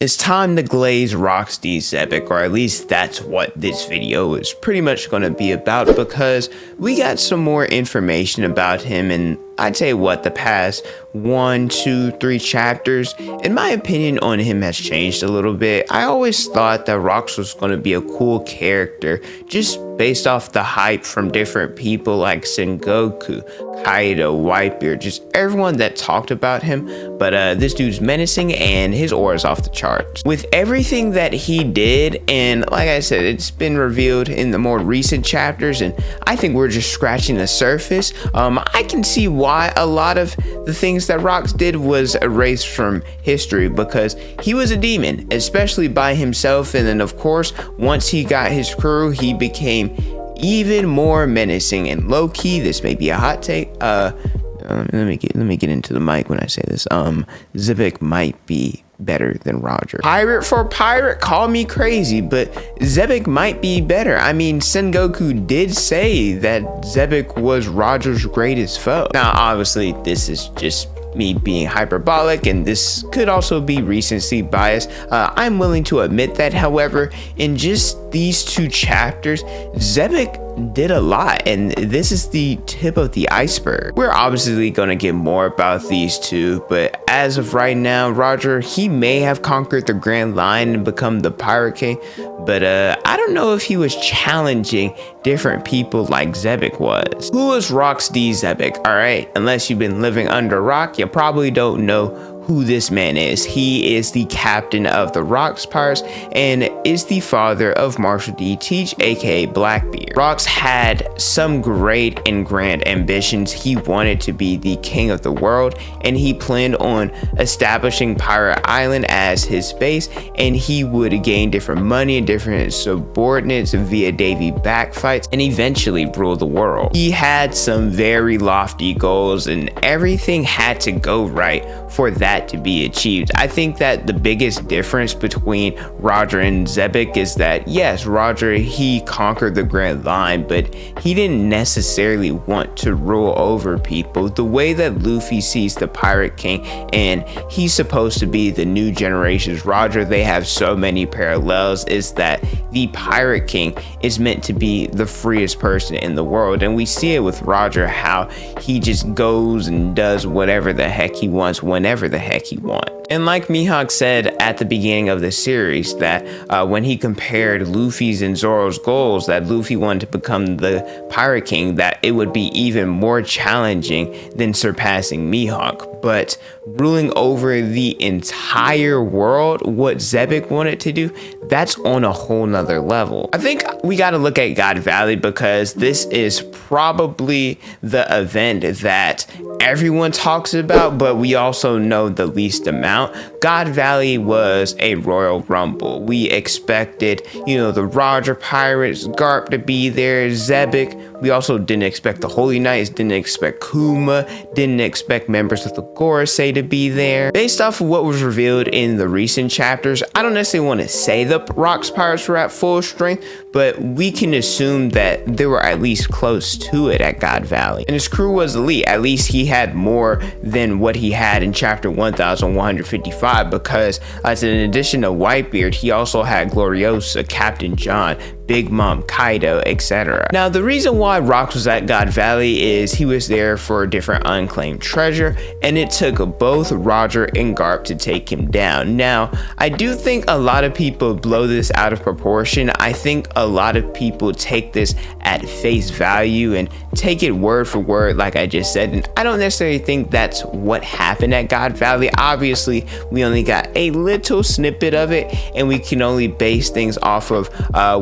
It's time to glaze Rox D. Xebec, or at least that's what this video is pretty much going to be about, because we got some more information about him in, I'd say, the past 1, 2, 3 chapters. In my opinion on him has changed a little bit. I always thought that Rox was going to be a cool character, just based off the hype from different people like Sengoku, Kaido, Whitebeard, just everyone that talked about him. But this dude's menacing and his aura's off the charts. With everything that he did, and like I said, it's been revealed in the more recent chapters, and I think we're just scratching the surface. I can see why a lot of the things that Rox did was erased from history, because he was a demon, especially by himself, and then of course once he got his crew, he became even more menacing and low-key. This may be a hot take. Let me get into the mic when I say this. Xebec might be better than Roger. Pirate for pirate, call me crazy, but Xebec might be better. I mean, Sengoku did say that Xebec was Roger's greatest foe. Now, obviously, this is just me being hyperbolic, and this could also be recency bias. I'm willing to admit that. However, in just these 2 chapters, Xebec did a lot, and this is the tip of the iceberg. We're obviously going to get more about these 2, but as of right now, Roger, he may have conquered the Grand Line and become the Pirate King, but I don't know if he was challenging different people like Xebec was. Who is Rox D. Xebec? Alright, unless you've been living under a rock, you probably don't know who this man is. He is the captain of the Rox Pirates and is the father of Marshall D. Teach, aka Blackbeard. Rox had some great and grand ambitions. He wanted to be the king of the world, and he planned on establishing Pirate Island as his base, and he would gain different money and different subordinates via Davy backfights and eventually rule the world. He had some very lofty goals, and everything had to go right for that to be achieved. I think that the biggest difference between Roger and Xebec is that, yes, Roger, he conquered the Grand Line, but he didn't necessarily want to rule over people the way that Luffy sees the Pirate King, and he's supposed to be the new generation's Roger. They have so many parallels, is that the Pirate King is meant to be the freest person in the world, and we see it with Roger, how he just goes and does whatever the heck he wants whenever the heck he wants. And like Mihawk said at the beginning of the series, that when he compared Luffy's and Zoro's goals, that Luffy wanted to become the Pirate King, that it would be even more challenging than surpassing Mihawk. But ruling over the entire world, what Xebec wanted to do, that's on a whole nother level. I think we got to look at God Valley, because this is probably the event that everyone talks about, but we also know the least amount. God Valley was a Royal Rumble. We expected, the Roger Pirates, Garp to be there, Xebec. We also didn't expect the Holy Knights, didn't expect Kuma, didn't expect members of the Gorosei to be there. Based off of what was revealed in the recent chapters, I don't necessarily want to say the Rox Pirates were at full strength, but we can assume that they were at least close to it at God Valley. And his crew was elite. At least he had more than what he had in chapter 1155, because as in addition to Whitebeard, he also had Gloriosa, Captain John, Big Mom, Kaido, etc. Now, the reason why Rox was at God Valley is he was there for a different unclaimed treasure, and it took both Roger and Garp to take him down. Now, I do think a lot of people blow this out of proportion. I think a lot of people take this at face value and take it word for word, like I just said, and I don't necessarily think that's what happened at God Valley. Obviously, we only got a little snippet of it, and we can only base things off of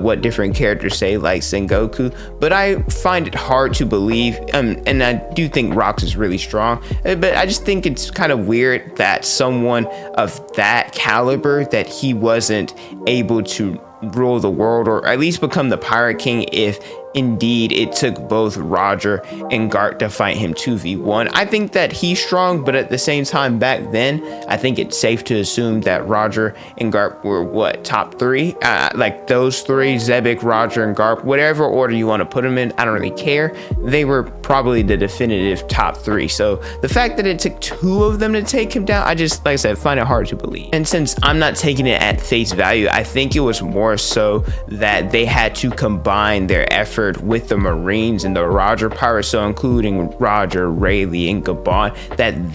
what different characters say, like Sengoku, but I find it hard to believe, and I do think Rox is really strong, but I just think it's kind of weird that someone of that caliber, that he wasn't able to rule the world, or at least become the Pirate King, if indeed it took both Roger and Garp to fight him 2v1. I think that he's strong, but at the same time back then, I think it's safe to assume that Roger and Garp were what, top 3? Like those 3, Xebec, Roger, and Garp, whatever order you want to put them in, I don't really care. They were probably the definitive top 3. So the fact that it took 2 of them to take him down, I just, like I said, find it hard to believe. And since I'm not taking it at face value, I think it was more so that they had to combine their effort with the Marines and the Roger pirates, so including Roger, Rayleigh, and Gabon,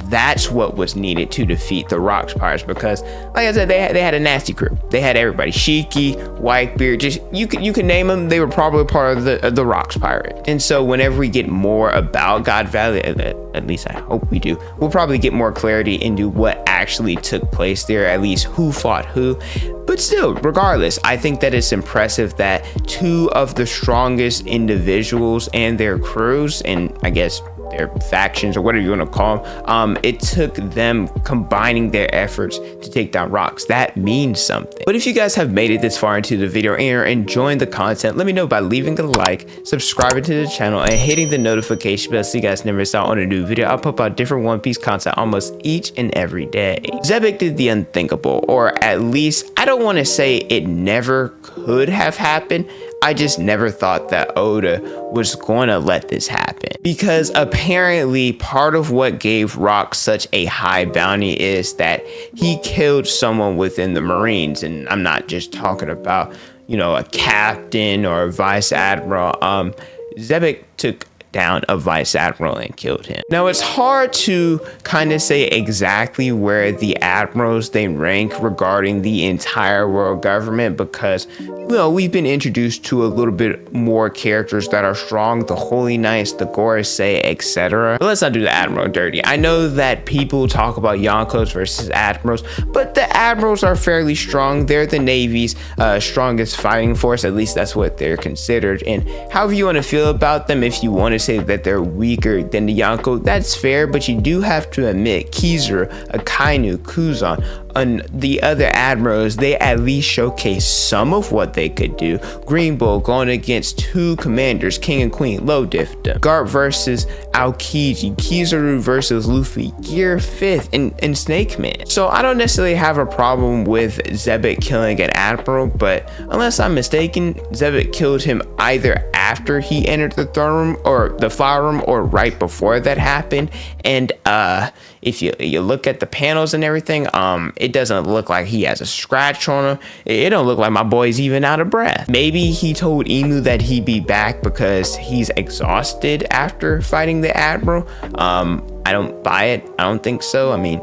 that's what was needed to defeat the Rocks pirates, because like I said, they had a nasty crew. They had everybody, Shiki, Whitebeard, just you can name them, they were probably part of the Rocks pirate. And so whenever we get more about God Valley, at least I hope we do, we'll probably get more clarity into what actually took place there, at least who fought who. But still, regardless, I think that it's impressive that 2 of the strongest individuals and their crews, and I guess their factions or whatever you want to call them, it took them combining their efforts to take down Rocks. That means something. But if you guys have made it this far into the video and are enjoying the content, let me know by leaving a like, subscribing to the channel, and hitting the notification bell so you guys never miss out on a new video. I'll put out different One Piece content almost each and every day. Xebec did the unthinkable, or at least I don't want to say it never could have happened. I just never thought that Oda was going to let this happen, because apparently part of what gave Rock such a high bounty is that he killed someone within the Marines. And I'm not just talking about, you know, a captain or a vice admiral. Xebec took down a vice admiral and killed him. Now it's hard to kind of say exactly where the admirals they rank regarding the entire world government, because we've been introduced to a little bit more characters that are strong, the Holy Knights, the Gorosei, etc. But let's not do the admiral dirty. I know that people talk about Yonkos versus admirals, but the admirals are fairly strong. They're the Navy's strongest fighting force, at least that's what they're considered. And however you want to feel about them, if you want to say that they're weaker than the Yonko, that's fair, but you do have to admit Kizaru, Akainu, Kuzan, and the other admirals, they at least showcase some of what they could do. Green Bull going against 2 commanders, King and Queen, low diff them. Garp versus Aokiji, Kizaru versus Luffy, Gear 5th, and Snake Man. So I don't necessarily have a problem with Xebec killing an admiral, but unless I'm mistaken, Xebec killed him either after he entered the throne room or the fire room, or right before that happened. And if you look at the panels and everything, it doesn't look like he has a scratch on him. It don't look like my boy's even out of breath. Maybe he told Emu that he'd be back because he's exhausted after fighting the admiral. I don't buy it. I don't think so. I mean,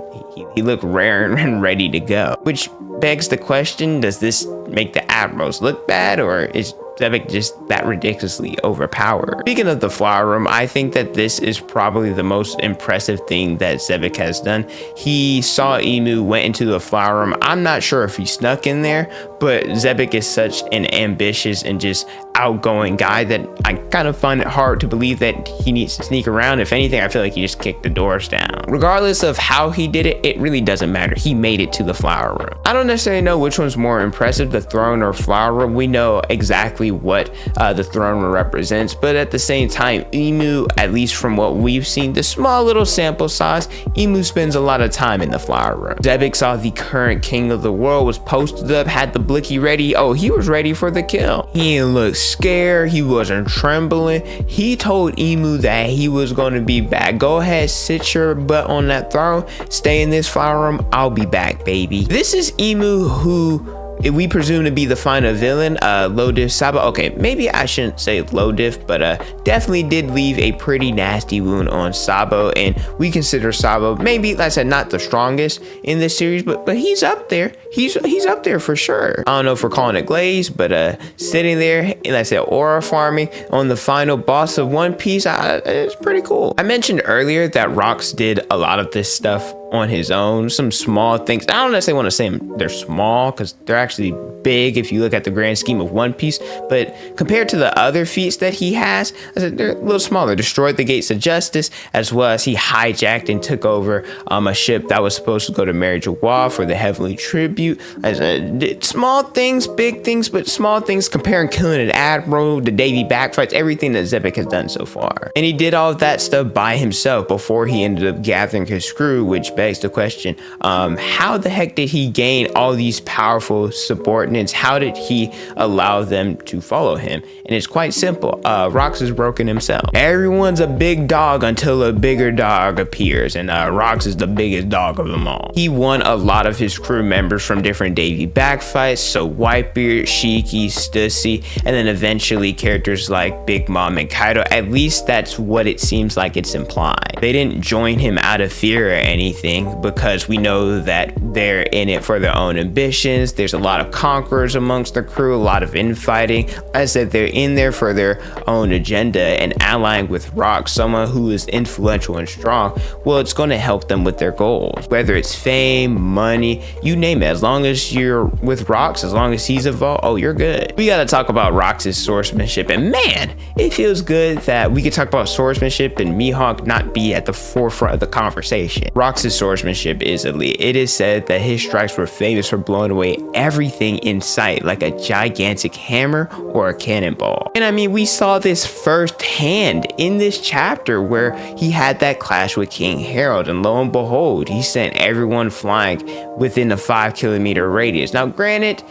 he looked rare and ready to go, which begs the question, does this make the admirals look bad, or is Xebec just that ridiculously overpowered? Speaking of the flower room, I think that this is probably the most impressive thing that Xebec has done. He saw Emu, went into the flower room. I'm not sure if he snuck in there, but Xebec is such an ambitious and just outgoing guy that I kind of find it hard to believe that he needs to sneak around. If anything, I feel like he just kicked the doors down. Regardless of how he did it, it really doesn't matter. He made it to the flower room. I don't necessarily know which one's more impressive, the throne or flower room. We know exactly what the throne room represents, but at the same time, Emu, at least from what we've seen, the small little sample size, Emu spends a lot of time in the flower room. Xebec saw the current king of the world was posted up, had the blicky ready. Oh, he was ready for the kill. He didn't look scared, he wasn't trembling. He told Emu that he was going to be back. Go ahead, sit your butt on that throne, stay in this flower room, I'll be back, baby. This is Emu, who we presume to be the final villain, low diff Sabo. Okay, maybe I shouldn't say low diff, but definitely did leave a pretty nasty wound on Sabo, and we consider Sabo maybe, like I said, not the strongest in this series, but he's up there. He's up there for sure. I don't know if we're calling it glaze, but sitting there, like I said, aura farming on the final boss of One Piece, it's pretty cool. I mentioned earlier that Rocks did a lot of this stuff on his own. Some small things. I don't necessarily want to say they're small because they're actually big if you look at the grand scheme of One Piece, but compared to the other feats that he has, I said they're a little smaller. Destroyed the Gates of Justice, as well as he hijacked and took over a ship that was supposed to go to Mary Joie for the Heavenly Tribute. I said small things, big things, but small things comparing killing an admiral, the Davy backfights, everything that Xebec has done so far. And he did all of that stuff by himself before he ended up gathering his crew, which begs the question, how the heck did he gain all these powerful subordinates? How did he allow them to follow him? And it's quite simple. Rox is broken himself. Everyone's a big dog until a bigger dog appears, and Rox is the biggest dog of them all. He won a lot of his crew members from different Davy backfights, so Whitebeard, Shiki, Stussy, and then eventually characters like Big Mom and Kaido. At least that's what it seems like it's implied. They didn't join him out of fear or anything, because we know that they're in it for their own ambitions. There's a lot of conquerors amongst the crew, a lot of infighting. I said they're in there for their own agenda, and allying with Rox, someone who is influential and strong, well, it's going to help them with their goals. Whether it's fame, money, you name it. As long as you're with Rox, as long as he's involved, oh, you're good. We got to talk about Rox's swordsmanship, and man, it feels good that we could talk about swordsmanship and Mihawk not be at the forefront of the conversation. Rox's swordsmanship is elite. It is said that his strikes were famous for blowing away everything in sight, like a gigantic hammer or a cannonball. And I mean, we saw this firsthand in this chapter where he had that clash with King Harold, and lo and behold, he sent everyone flying within a 5-kilometer radius. Now, granted,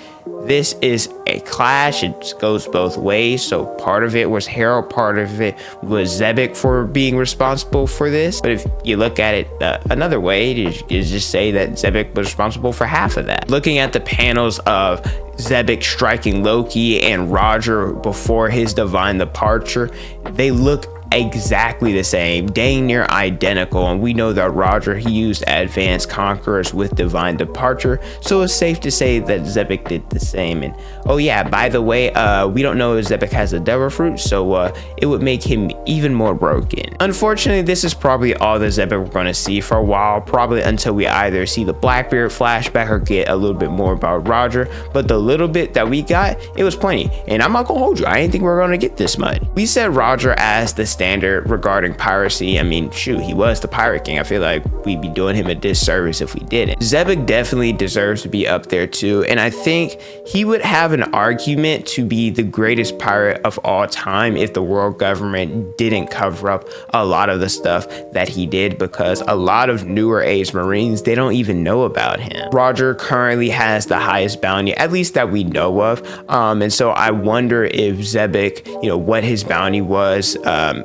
this is a clash. It goes both ways. So part of it was Harold, part of it was Xebec for being responsible for this. But if you look at it another way, is just say that Xebec was responsible for half of that. Looking at the panels of Xebec striking Loki and Roger before his divine departure, they look exactly the same, dang near identical, and we know that Roger, he used advanced conquerors with divine departure, so it's safe to say that Xebec did the same. And oh yeah, by the way, we don't know if Xebec has a devil fruit, so it would make him even more broken. Unfortunately, this is probably all the Xebec we're going to see for a while, probably until we either see the Blackbeard flashback or get a little bit more about Roger. But the little bit that we got, it was plenty, and I'm not gonna hold you, I didn't think we were going to get this much. We said Roger as the standard regarding piracy. I mean, shoot, he was the pirate king. I feel like we'd be doing him a disservice if we didn't. Xebec definitely deserves to be up there too, and I think he would have an argument to be the greatest pirate of all time if the world government didn't cover up a lot of the stuff that he did, because a lot of newer age Marines, they don't even know about him. Roger currently has the highest bounty, at least that we know of, and so I wonder if Xebec, what his bounty was,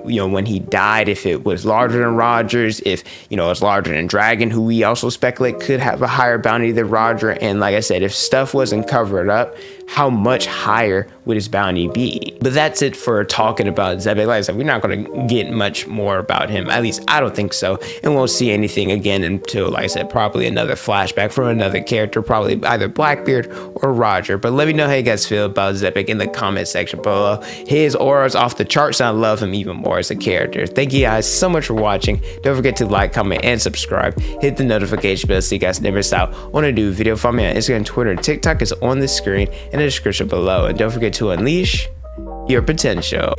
when he died, if it was larger than Roger's, if, it's larger than Dragon, who we also speculate could have a higher bounty than Roger. And like I said, if stuff wasn't covered up, how much higher would his bounty be? But that's it for talking about Xebec. Like I said, we're not going to get much more about him. At least I don't think so. And won't see anything again until, like I said, probably another flashback from another character, probably either Blackbeard or Roger. But let me know how you guys feel about Xebec in the comment section below. His aura is off the charts, and I love him even more as a character. Thank you guys so much for watching. Don't forget to like, comment, and subscribe. Hit the notification bell so you guys never miss out on a new video. Follow me on Instagram, Twitter, and TikTok is on the screen in the description below. And don't forget to unleash your potential.